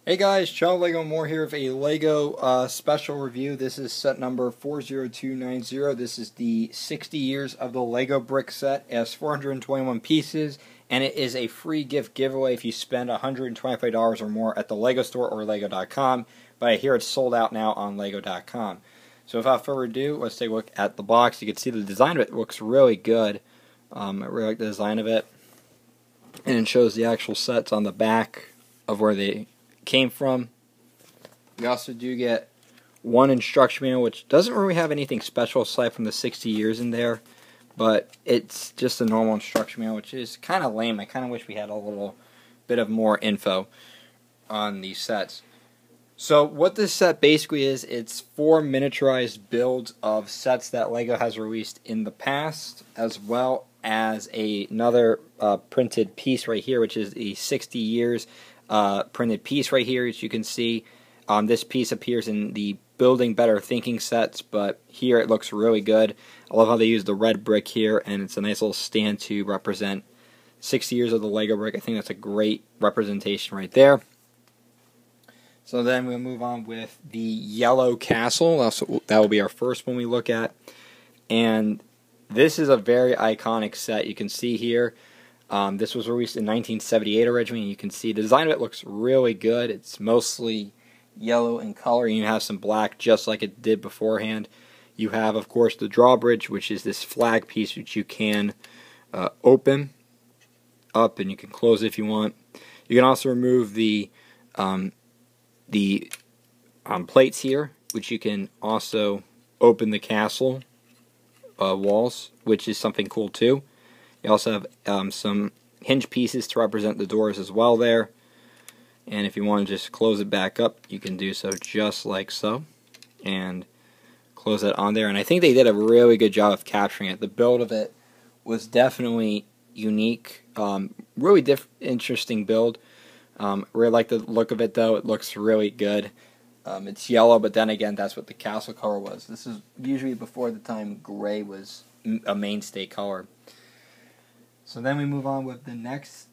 Hey guys, Shuttle Lego More here with a Lego special review. This is set number 40290. This is the 60 years of the Lego brick set. It has 421 pieces, and it is a free gift giveaway if you spend $125 or more at the Lego store or Lego.com. But I hear it's sold out now on Lego.com. So without further ado, let's take a look at the box. You can see the design of it looks really good. I really like the design of it. And it shows the actual sets on the back of where they came from. We also do get one instruction manual, which doesn't really have anything special aside from the 60 years in there, but it's just a normal instruction manual, which is kind of lame. I kind of wish we had a little bit of more info on these sets. So what this set basically is, it's 4 miniaturized builds of sets that Lego has released in the past, as well as another printed piece right here, which is the 60 years printed piece right here. As you can see, this piece appears in the Building Better Thinking sets, but here it looks really good. I love how they use the red brick here, and it's a nice little stand to represent 60 years of the Lego brick. I think that's a great representation right there. So then we'll move on with the yellow castle. That will be our first one we look at. And this is a very iconic set. You can see here, this was released in 1978 originally. You can see the design of it looks really good. It's mostly yellow in color, and you have some black just like it did beforehand. You have, of course, the drawbridge, which is this flag piece which you can open up, and you can close it if you want. You can also remove the plates here, which you can also open the castle walls, which is something cool too. You also have some hinge pieces to represent the doors as well there. And if you want to just close it back up, you can do so just like so. And close that on there. And I think they did a really good job of capturing it. The build of it was definitely unique. Really interesting build. Really like the look of it though. It looks really good. It's yellow, but then again, that's what the castle color was. This is usually before the time gray was a mainstay color. So then we move on with the next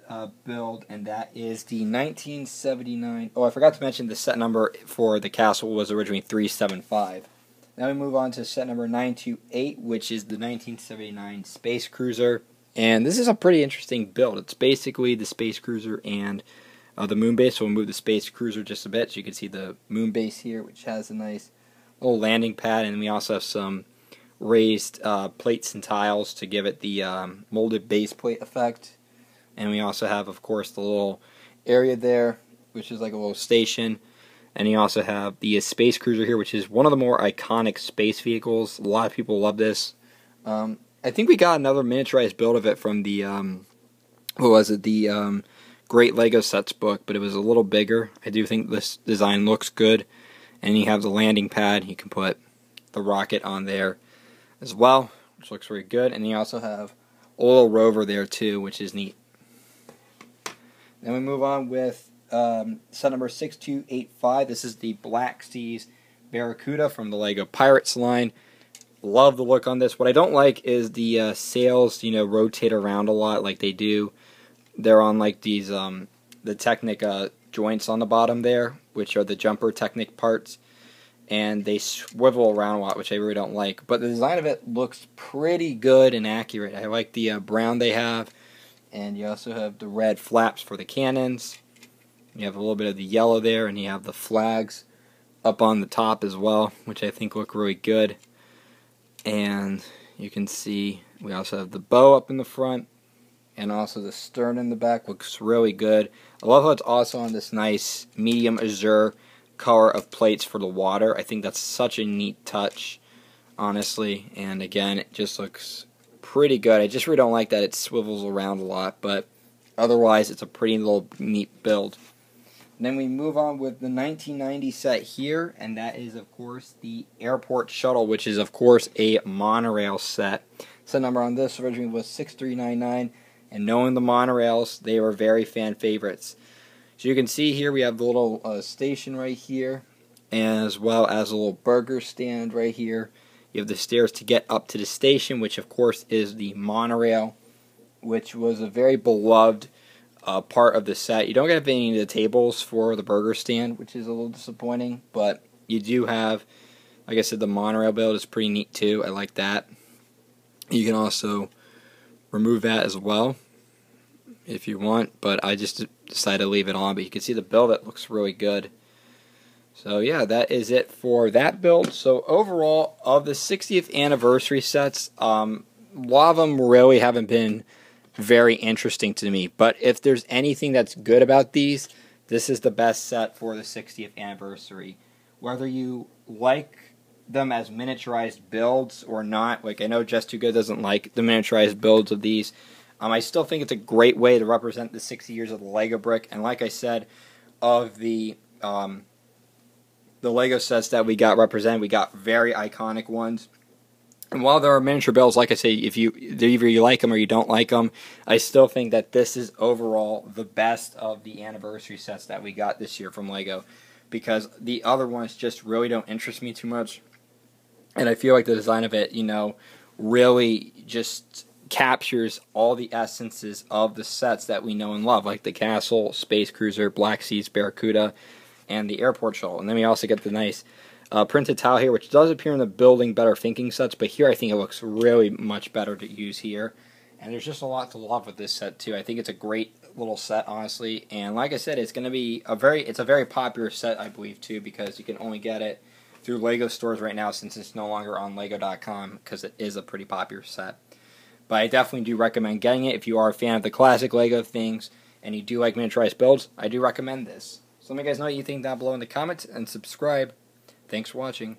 build, and that is the 1979. Oh, I forgot to mention the set number for the castle was originally 375. Now we move on to set number 928, which is the 1979 Space Cruiser. And this is a pretty interesting build. It's basically the Space Cruiser and the moon base. So we'll move the Space Cruiser just a bit so you can see the moon base here, which has a nice little landing pad, and we also have some raised plates and tiles to give it the molded base plate effect. And we also have, of course, the little area there, which is like a little station. And you also have the Space Cruiser here, which is one of the more iconic space vehicles. A lot of people love this. I think we got another miniaturized build of it from the what was it, the Great Lego Sets book, but it was a little bigger. I do think this design looks good. And you have the landing pad. You can put the rocket on there as well, which looks really good. And you also have a little rover there too, which is neat. Then we move on with set number 6285. This is the Black Seas Barracuda from the Lego Pirates line. Love the look on this. What I don't like is the sails, rotate around a lot like they do. They're on like these the Technic joints on the bottom there, which are the jumper Technic parts. And they swivel around a lot, which I really don't like. But the design of it looks pretty good and accurate. I like the brown they have. And you also have the red flaps for the cannons. You have a little bit of the yellow there, and you have the flags up on the top as well, which I think look really good. And you can see we also have the bow up in the front, and also the stern in the back looks really good. I love how it's also on this nice medium azure color of plates for the water. I think that's such a neat touch, honestly. And again, it just looks pretty good. I just really don't like that it swivels around a lot, but otherwise it's a pretty little neat build. And then we move on with the 1990 set here, and that is, of course, the Airport Shuttle, which is, of course, a monorail set. Set number on this originally was 6399, and knowing the monorails, they were very fan favorites. So you can see here we have the little station right here, as well as a little burger stand right here. You have the stairs to get up to the station, which of course is the monorail, which was a very beloved part of the set. You don't get any of the tables for the burger stand, which is a little disappointing, but you do have, like I said, the monorail build is pretty neat too. I like that. You can also remove that as well if you want, but I just decided to leave it on. But you can see the build, it looks really good. So yeah, that is it for that build. So overall, of the 60th anniversary sets, a lot of them really haven't been very interesting to me. But if there's anything that's good about these, this is the best set for the 60th anniversary. Whether you like them as miniaturized builds or not, like I know Just Too Good doesn't like the miniaturized builds of these. I still think it's a great way to represent the 60 years of the Lego brick. And like I said, of the Lego sets that we got represented, we got very iconic ones. And while there are miniature builds, like I say, either you like them or you don't like them, I still think that this is overall the best of the anniversary sets that we got this year from Lego, because the other ones just really don't interest me too much. And I feel like the design of it, really just captures all the essences of the sets that we know and love, like the Castle, Space Cruiser, Black Seas, Barracuda, and the Airport Shuttle. And then we also get the nice printed tile here, which does appear in the Building Better Thinking sets, but here I think it looks really much better to use here. And there's just a lot to love with this set too. I think it's a great little set, honestly. And like I said, it's going to be a very popular set, I believe, too, because you can only get it through Lego stores right now since it's no longer on Lego.com, because it is a pretty popular set. But I definitely do recommend getting it if you are a fan of the classic Lego things and you do like miniaturized builds. I do recommend this. So let me guys know what you think down below in the comments and subscribe. Thanks for watching.